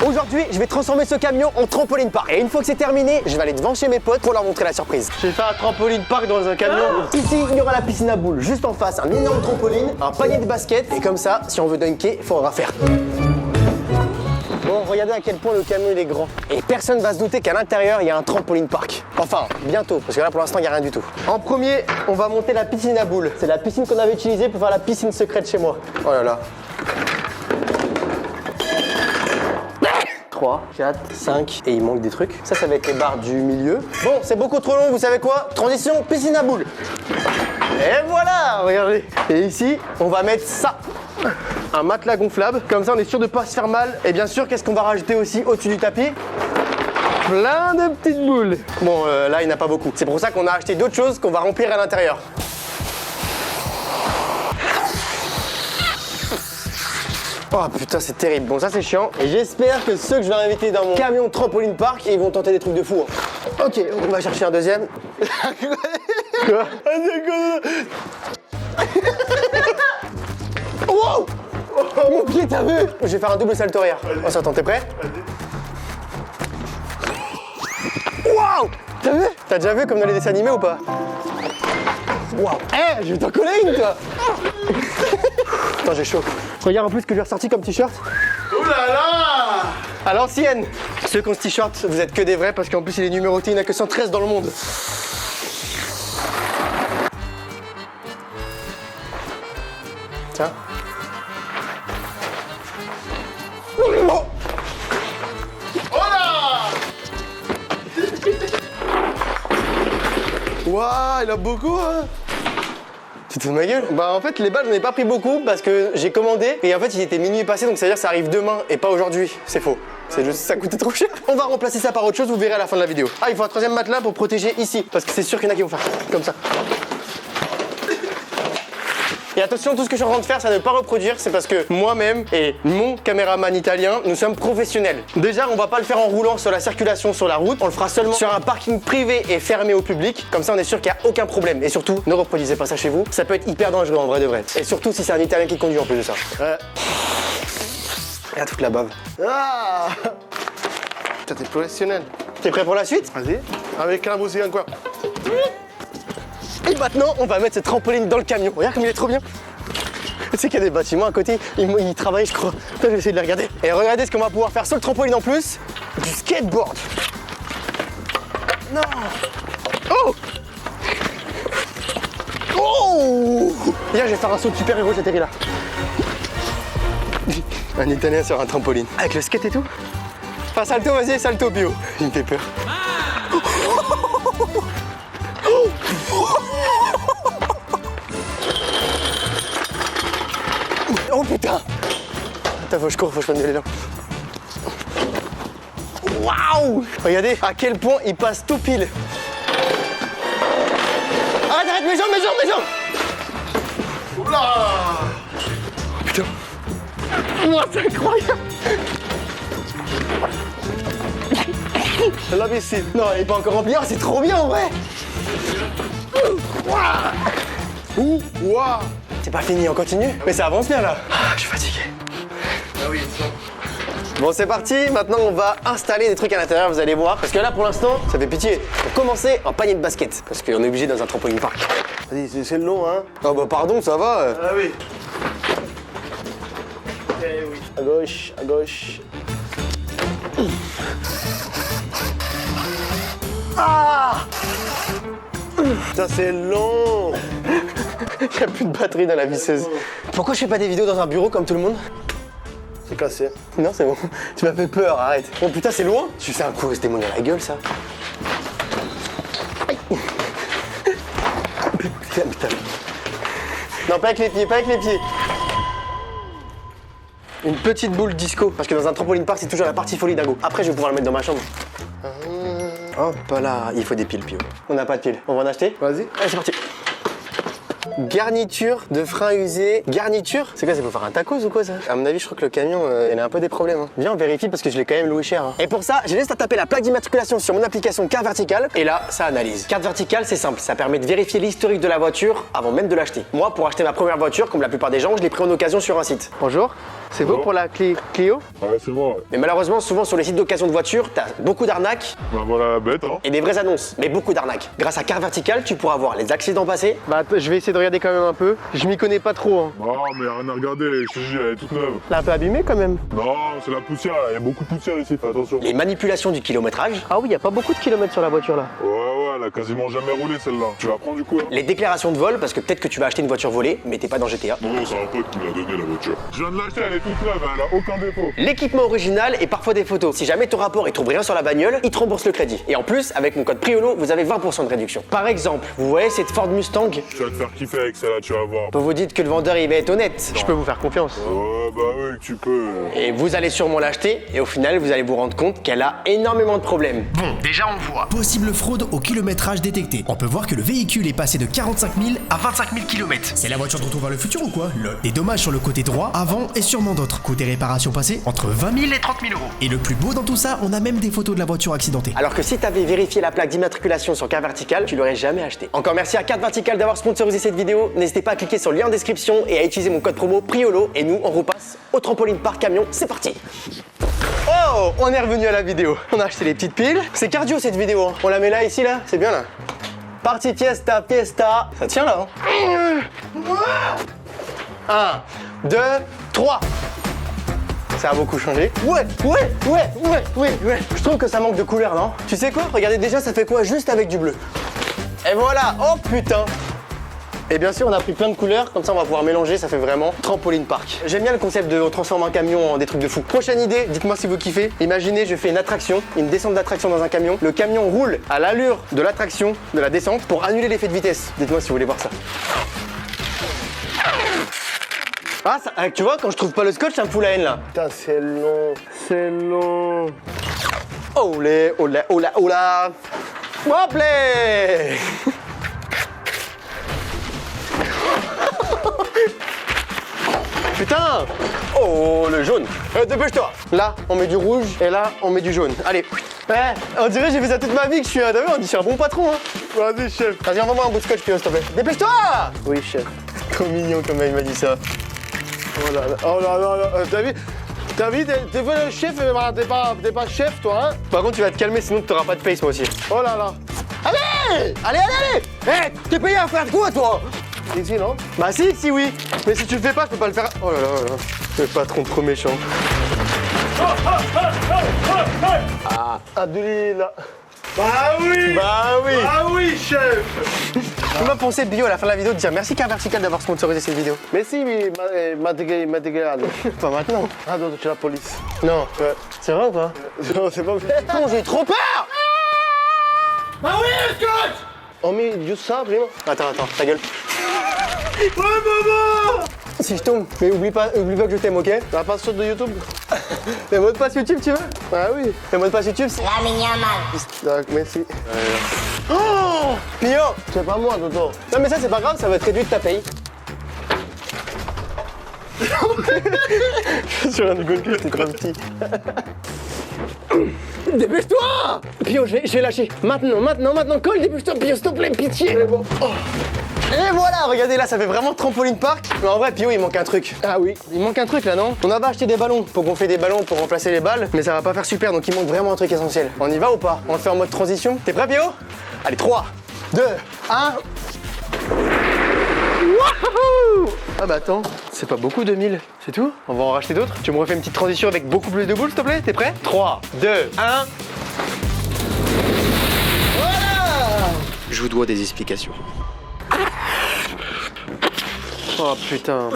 Aujourd'hui, je vais transformer ce camion en trampoline park. Et une fois que c'est terminé, je vais aller devant chez mes potes pour leur montrer la surprise. Je vais faire un trampoline park dans un camion. Ici, il y aura la piscine à boules. Juste en face, un énorme trampoline, un panier de basket. Et comme ça, si on veut dunker, il faudra faire. Bon, regardez à quel point le camion il est grand. Et personne va se douter qu'à l'intérieur, il y a un trampoline park. Enfin, bientôt, parce que là pour l'instant, il n'y a rien du tout. En premier, on va monter la piscine à boules. C'est la piscine qu'on avait utilisée pour faire la piscine secrète chez moi. Oh là là. 3, 4, 5 et il manque des trucs. Ça va être les barres du milieu. Bon, c'est beaucoup trop long, vous savez quoi? Transition, piscine à boules. Et voilà, regardez. Et ici, on va mettre ça. Un matelas gonflable, comme ça on est sûr de pas se faire mal. Et bien sûr, qu'est-ce qu'on va rajouter aussi au-dessus du tapis? Plein de petites boules. Bon, là il n'y en a pas beaucoup. C'est pour ça qu'on a acheté d'autres choses qu'on va remplir à l'intérieur. Oh putain, c'est terrible. Bon, ça c'est chiant. Et j'espère que ceux que je vais inviter dans mon camion trampoline park, ils vont tenter des trucs de fou. Hein. Ok, on va chercher un deuxième. Quoi? Wow! Mon pied, t'as vu? Je vais faire un double salto arrière. Oh, attends, t'es prêt? Waouh! T'as vu? T'as déjà vu comme dans les dessins animés ou pas? Waouh! Eh, je vais t'en coller une, toi! Attends, j'ai chaud. Regarde en plus ce que j'ai ressorti comme t-shirt. Ouh là là! À l'ancienne. Ceux qui ont ce t-shirt, vous êtes que des vrais parce qu'en plus il est numéroté, il n'y en a que 113 dans le monde. Tiens. Oh! Oh là! Waouh, il a beaucoup, hein? Tu te fous de ma gueule? Bah en fait les balles j'en ai pas pris beaucoup parce que j'ai commandé et en fait il était minuit passé donc ça veut dire que ça arrive demain et pas aujourd'hui. C'est faux. C'est juste ça coûtait trop cher. On va remplacer ça par autre chose, vous verrez à la fin de la vidéo. Ah, il faut un troisième matelas pour protéger ici parce que c'est sûr qu'il y en a qui vont faire comme ça. Et attention, tout ce que je suis en train de faire, ça ne pas reproduire, c'est parce que moi-même et mon caméraman italien, nous sommes professionnels. Déjà, on va pas le faire en roulant sur la circulation sur la route, on le fera seulement sur un parking privé et fermé au public. Comme ça, on est sûr qu'il n'y a aucun problème. Et surtout, ne reproduisez pas ça chez vous, ça peut être hyper dangereux en vrai de vrai. Et surtout si c'est un italien qui conduit en plus de ça. Regarde toute la bave. Ah! Putain, t'es professionnel. T'es prêt pour la suite? Vas-y. Avec la musique encore. Et maintenant, on va mettre cette trampoline dans le camion. Regarde comme il est trop bien. Tu sais qu'il y a des bâtiments à côté, ils travaillent, je crois. Attends, je vais essayer de les regarder. Et regardez ce qu'on va pouvoir faire sur le trampoline en plus. Du skateboard. Non. Oh. Oh. Regarde, je vais faire un saut de super-héros, j'atterris là. Un Italien sur un trampoline. Avec le skate et tout. Enfin, salto, vas-y, salto bio. Il me fait peur. Oh putain! Attends, faut que je cours, faut que je prenne de l'élan. Waouh! Regardez à quel point il passe tout pile. Arrête, arrête, mes jambes, mes jambes, mes jambes! Oula! Oh, putain! Wow, c'est incroyable! La piscine. Non, elle est pas encore remplie, oh, c'est trop bien en vrai! Ouh! Waouh! C'est pas fini, on continue? Mais ça avance bien là! Ah, je suis fatigué. Ah oui, ça. Bon, c'est parti, maintenant on va installer des trucs à l'intérieur, vous allez voir. Parce que là pour l'instant, ça fait pitié. Pour commencer, un panier de basket. Parce qu'on est obligé dans un trampoline park. Vas-y, c'est long, hein? Oh bah pardon, ça va. Ah oui. Eh oui. À gauche, à gauche. Ah! Ça c'est long. Il n'y a plus de batterie dans la visseuse. Pourquoi je fais pas des vidéos dans un bureau comme tout le monde? C'est cassé. Non, c'est bon. Tu m'as fait peur, arrête. Oh putain, c'est loin. Tu fais un coup, c'était mon dans la gueule, ça. Aïe. Putain. Non, pas avec les pieds, pas avec les pieds. Une petite boule disco. Parce que dans un trampoline park, c'est toujours la partie folie d'Ago. Après, je vais pouvoir le mettre dans ma chambre. Hop là, il faut des piles, Pio. On n'a pas de piles. On va en acheter? Vas-y. Allez, c'est parti. Garniture de frein usé. Garniture? C'est quoi, c'est pour faire un tacos ou quoi ça? À mon avis, je crois que le camion, il a un peu des problèmes. Hein. Viens, on vérifie parce que je l'ai quand même loué cher. Hein. Et pour ça, j'ai juste à taper la plaque d'immatriculation sur mon application Carte Verticale. Et là, ça analyse. Carte Verticale, c'est simple. Ça permet de vérifier l'historique de la voiture avant même de l'acheter. Moi, pour acheter ma première voiture, comme la plupart des gens, je l'ai pris en occasion sur un site. Bonjour. C'est beau pour la Clio. Ouais, c'est moi. Ouais. Mais malheureusement, souvent sur les sites d'occasion de voitures, t'as beaucoup d'arnaques Bah voilà la bête, hein. et des vraies annonces, mais beaucoup d'arnaques. Grâce à Car Vertical, tu pourras voir les accidents passés. Bah, je vais essayer de regarder quand même un peu. Je m'y connais pas trop. Hein. Non, mais rien à regarder, je te jure, elle est toute neuve. Elle est un peu abîmée quand même. Non, c'est la poussière, il y a beaucoup de poussière ici, fais attention. Les manipulations du kilométrage. Ah oui, y a pas beaucoup de kilomètres sur la voiture là. Ouais, elle a quasiment jamais roulé celle-là. Tu vas prendre du coup, hein. Les déclarations de vol, parce que peut-être que tu vas acheter une voiture volée, mais t'es pas dans GTA. Non, c'est un pote qui me l'a donné la voiture. Je viens de l'acheter, elle est toute neuve, elle a aucun défaut. L'équipement original et parfois des photos. Si jamais ton rapport il trouve rien sur la bagnole, il te rembourse le crédit. Et en plus, avec mon code PRIOLO, vous avez 20% de réduction. Par exemple, vous voyez cette Ford Mustang? Tu vas te faire kiffer avec celle-là, tu vas voir. Vous vous dites que le vendeur il va être honnête. Je peux vous faire confiance. Ouais, bah oui, tu peux. Et vous allez sûrement l'acheter, et au final, vous allez vous rendre compte qu'elle a énormément de problèmes. Bon, déjà on voit. Possible fraude au kilométrage détecté. On peut voir que le véhicule est passé de 45 000 à 25 000 km. C'est la voiture de retour vers le futur ou quoi? Lol. Des dommages sur le côté droit, avant et sûrement d'autres. Côté réparation passée, entre 20 000 et 30 000 euros. Et le plus beau dans tout ça, on a même des photos de la voiture accidentée. Alors que si t'avais vérifié la plaque d'immatriculation sur Car Vertical, tu l'aurais jamais acheté. Encore merci à Car Vertical d'avoir sponsorisé cette vidéo. N'hésitez pas à cliquer sur le lien en description et à utiliser mon code promo PRIOLO. Et nous, on repasse au trampoline par camion. C'est parti! Oh, on est revenu à la vidéo. On a acheté les petites piles. C'est cardio cette vidéo. Hein. On la met là, ici, là. C'est bien là. Parti fiesta, fiesta. Ça tient là. Hein. 1, 2, 3. Ça a beaucoup changé. Ouais. Je trouve que ça manque de couleur, non? Tu sais quoi? Regardez déjà, ça fait quoi juste avec du bleu. Et voilà. Oh putain. Et bien sûr, on a pris plein de couleurs, comme ça on va pouvoir mélanger, ça fait vraiment trampoline park. J'aime bien le concept de transformer un camion en des trucs de fou. Prochaine idée, dites-moi si vous kiffez. Imaginez, je fais une attraction, une descente d'attraction dans un camion. Le camion roule à l'allure de l'attraction, de la descente, pour annuler l'effet de vitesse. Dites-moi si vous voulez voir ça. Ah, ça, tu vois, quand je trouve pas le scotch, c'est un poule à haine là. Putain, c'est long. C'est long. Olé, olé, olé, olé. Hop là. Putain! Oh, le jaune! Dépêche-toi! Là, on met du rouge et là, on met du jaune. Allez! On dirait que j'ai fait ça toute ma vie que je suis un... T'as vu, on dit je suis un bon patron, hein! Vas-y, chef. Vas-y, envoie-moi un bout de scotch, Pio, s'il te plaît. Dépêche-toi! Oui, chef. Trop mignon comme il m'a dit ça. Oh là là. Oh là là là. T'as vu, t'es fait le chef, mais t'es pas chef, toi, hein? Par contre, tu vas te calmer, sinon tu n'auras pas de face, moi aussi. Oh là là. Allez! Allez! T'es payé à faire de quoi, toi? Ici, non? Bah si, oui. Mais si tu le fais pas, je peux pas le faire. Oh là là, oh là là. Le patron trop méchant. Abdullah. Bah oui! Ah oui, chef. On m'a pensé Bio à la fin de la vidéo de dire merci Car Vertical d'avoir sponsorisé cette vidéo. Mais si, Madrigal. Pas maintenant. Ah non, tu es la police. Non. Ouais. C'est vrai ou pas? Non, c'est pas vrai. Non, j'ai trop peur! Ah oui, le scotch! On met juste ça, vraiment. Attends, ta gueule. Ouais, maman! Si je tombe, mais oublie pas que je t'aime, ok? La password de YouTube? Le mot de passe YouTube, tu veux? Ah oui. Le mot de passe YouTube, c'est... La mignonne. Donc, merci. Oh! Pio! C'est pas moi, Toto. Non mais ça c'est pas grave, ça va te réduire de ta paye. Sur un Google Plus, t'es trop petit. Dépêche-toi! Pio, je vais lâcher. Maintenant, colle, dépêche-toi, Pio, s'il te plaît, pitié! Bon. Oh. Et voilà, regardez là, ça fait vraiment trampoline park. Mais en vrai, Pio, il manque un truc. Ah oui, il manque un truc là, non? On avait acheté des ballons pour gonfler des ballons pour remplacer les balles, mais ça va pas faire super, donc il manque vraiment un truc essentiel. On y va ou pas? On le fait en mode transition. T'es prêt, Pio? Allez, 3, 2, 1. Wouhou! Ah bah attends, c'est pas beaucoup 2000, c'est tout? On va en racheter d'autres? Tu me refais une petite transition avec beaucoup plus de boules, s'il te plaît? T'es prêt? 3, 2, 1. Voilà! Je vous dois des explications. Oh putain.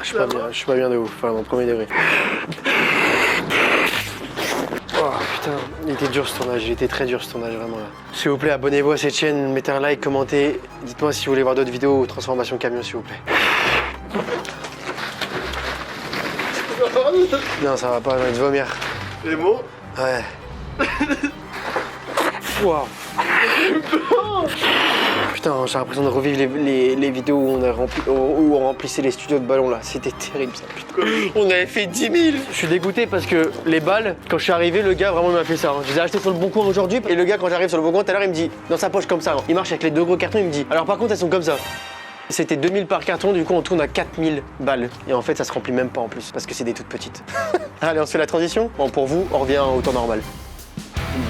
Je suis pas bien de ouf, enfin mon premier degré. Oh putain, il était dur ce tournage, il était très dur ce tournage vraiment là. S'il vous plaît, abonnez-vous à cette chaîne, mettez un like, commentez. Dites-moi si vous voulez voir d'autres vidéos ou transformation camion s'il vous plaît. Non ça va pas, j'ai envie de vomir. Les mots? Ouais. Wow. Putain, j'ai l'impression de revivre les vidéos où on remplissait les studios de ballons là. C'était terrible ça, putain. On avait fait 10 000. Je suis dégoûté parce que les balles, quand je suis arrivé, le gars vraiment m'a fait ça. Hein. Je les ai achetés sur le bon coin aujourd'hui. Et le gars, quand j'arrive sur le bon coin, tout à l'heure, il me dit, dans sa poche comme ça, hein. Il marche avec les deux gros cartons, il me dit, alors par contre, elles sont comme ça. C'était 2000 par carton, du coup on tourne à 4000 balles. Et en fait ça se remplit même pas en plus, parce que c'est des toutes petites. Allez, on se fait la transition. Bon, pour vous, on revient au temps normal.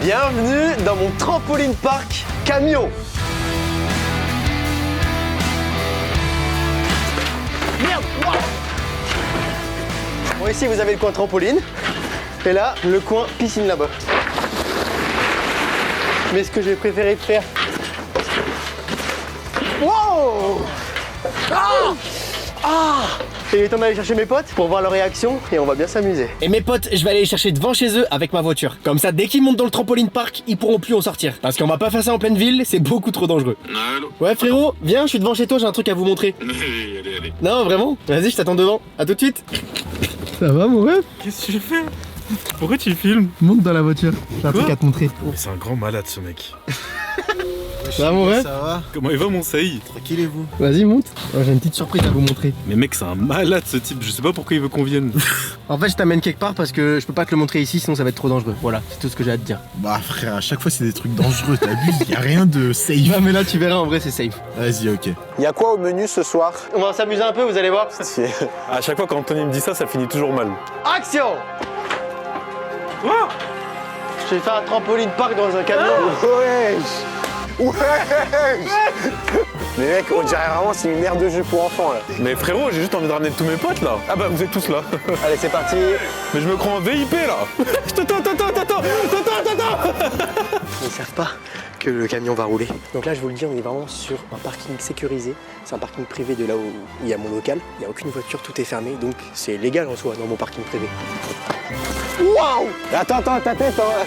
Bienvenue dans mon trampoline park camion. Merde, wow. Bon, ici vous avez le coin trampoline. Et là, le coin piscine là-bas. Mais ce que j'ai préféré faire... Wow! Et il est temps d'aller chercher mes potes pour voir leur réaction et on va bien s'amuser. Et mes potes, je vais aller les chercher devant chez eux avec ma voiture. Comme ça, dès qu'ils montent dans le trampoline park, ils pourront plus en sortir. Parce qu'on va pas faire ça en pleine ville, c'est beaucoup trop dangereux. Allô. Ouais frérot, viens, je suis devant chez toi, j'ai un truc à vous montrer. Allez. Non, vraiment? Vas-y, je t'attends devant. À tout de suite. Ça va mon ref? Qu'est-ce que tu fais? Pourquoi tu filmes? Monte dans la voiture, j'ai un truc à te montrer. C'est un grand malade ce mec. Ça va mon ref? Ça va? Comment il va mon Saïd? Tranquillez-vous. Vas-y, monte. J'ai une petite surprise à vous montrer. Mais mec c'est un malade ce type, je sais pas pourquoi il veut qu'on vienne. En fait, je t'amène quelque part parce que je peux pas te le montrer ici, sinon ça va être trop dangereux. Voilà, c'est tout ce que j'ai à te dire. Bah frère, à chaque fois c'est des trucs dangereux, t'abuses, y a rien de safe. Non mais là, tu verras, en vrai, c'est safe. Vas-y, ok. Il y a quoi au menu ce soir? On va s'amuser un peu, vous allez voir. À chaque fois quand Anthony me dit ça, ça finit toujours mal. Action! Je vais faire un trampoline park dans un camion. Ouais. Les mecs, on dirait vraiment c'est une aire de jeu pour enfants là. Mais frérot, j'ai juste envie de ramener tous mes potes là. Ah bah vous êtes tous là. Allez, c'est parti. Mais je me crois en VIP là. T'attends. Ils ne savent pas que le camion va rouler. Donc là, je vous le dis, on est vraiment sur un parking sécurisé. C'est un parking privé de là où il y a mon local. Il n'y a aucune voiture, tout est fermé. Donc c'est légal en soi dans mon parking privé. Waouh! Attends, ta tête, hein.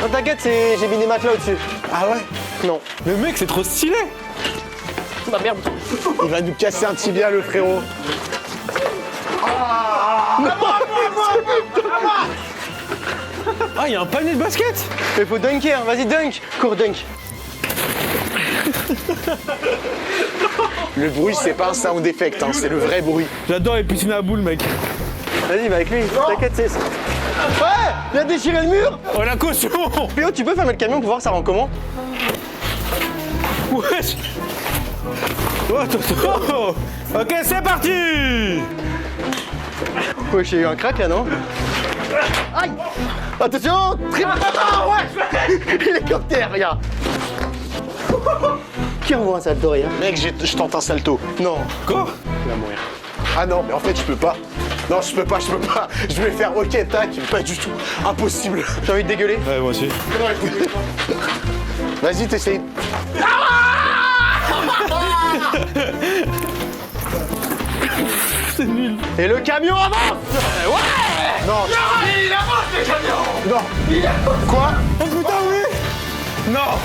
Non, t'inquiète, j'ai mis des matelas au-dessus. Ah ouais? Non. Mais mec c'est trop stylé. Bah merde. Il va nous casser un tibia le frérot. Ah il y a un panier de basket. Mais faut dunker, vas-y dunk. Cours dunk. Le bruit c'est pas un sound effect, hein, c'est le vrai bruit. J'adore les piscines à boules mec. Vas-y, va avec lui. T'inquiète, c'est... Ouais! Il a déchiré le mur! Oh la caution. Léo, tu peux fermer le camion pour voir ça rend comment? Wesh. Oh, attends. Ok c'est parti. Ouais, j'ai eu un crack là, non? Aïe! Attention! Triple ouais! Hélicoptère, regarde! Qui envoie un salto, regarde? Mec, je tente un salto. Non. Quoi? Tu vas mourir. Ah non, mais en fait je peux pas. Non, je peux pas. Je vais faire ok, tac, pas du tout. Impossible. J'ai envie de dégueuler? Ouais moi aussi. Vas-y, t'essayes. C'est nul. Et le camion avance! Ouais! Non. Il avance le camion! Non. Quoi? Oh putain oui. Non.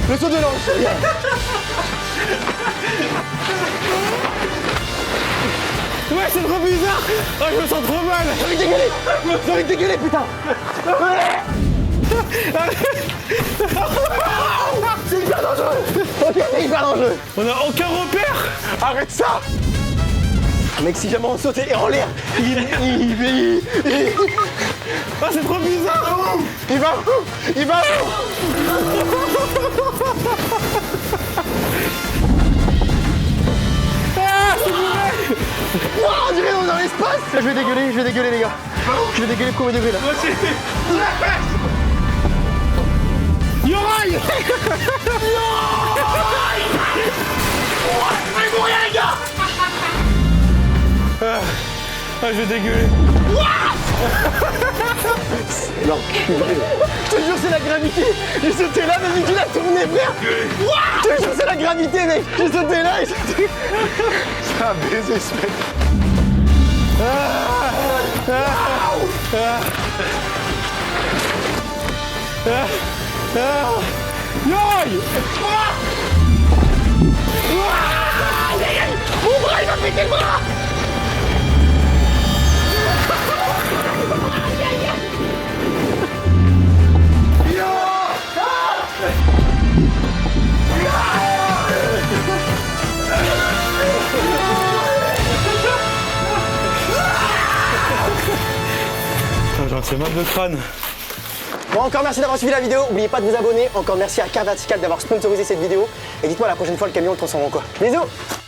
Le saut de l'ange, regarde. Ouais c'est trop bizarre. Oh je me sens trop mal. J'ai envie de dégueuler, putain! C'est hyper dangereux! Ok, c'est hyper dangereux! On a aucun repère. Arrête ça! Mec, si jamais on sautait en l'air, Ah c'est trop bizarre. Il va où? Il va où? Wow, on dirait qu'on est dans l'espace! Je vais dégueuler les gars. Je vais dégueuler premier degré là. Yoraï. Ah je vais dégueuler. Je te jure, c'est la gravité! J'ai sauté là, mais tu l'as tourné, frère! Je te jure, c'est la gravité, mec! J'ai sauté là et j'ai sauté... C'est un baiser ce mec. Yoraï. Mon bras, il va péter le bras! J'en sais mal de crâne. Bon, encore merci d'avoir suivi la vidéo. N'oubliez pas de vous abonner. Encore merci à Car Vertical d'avoir sponsorisé cette vidéo. Et dites-moi la prochaine fois le camion le transforme en quoi. Bisous.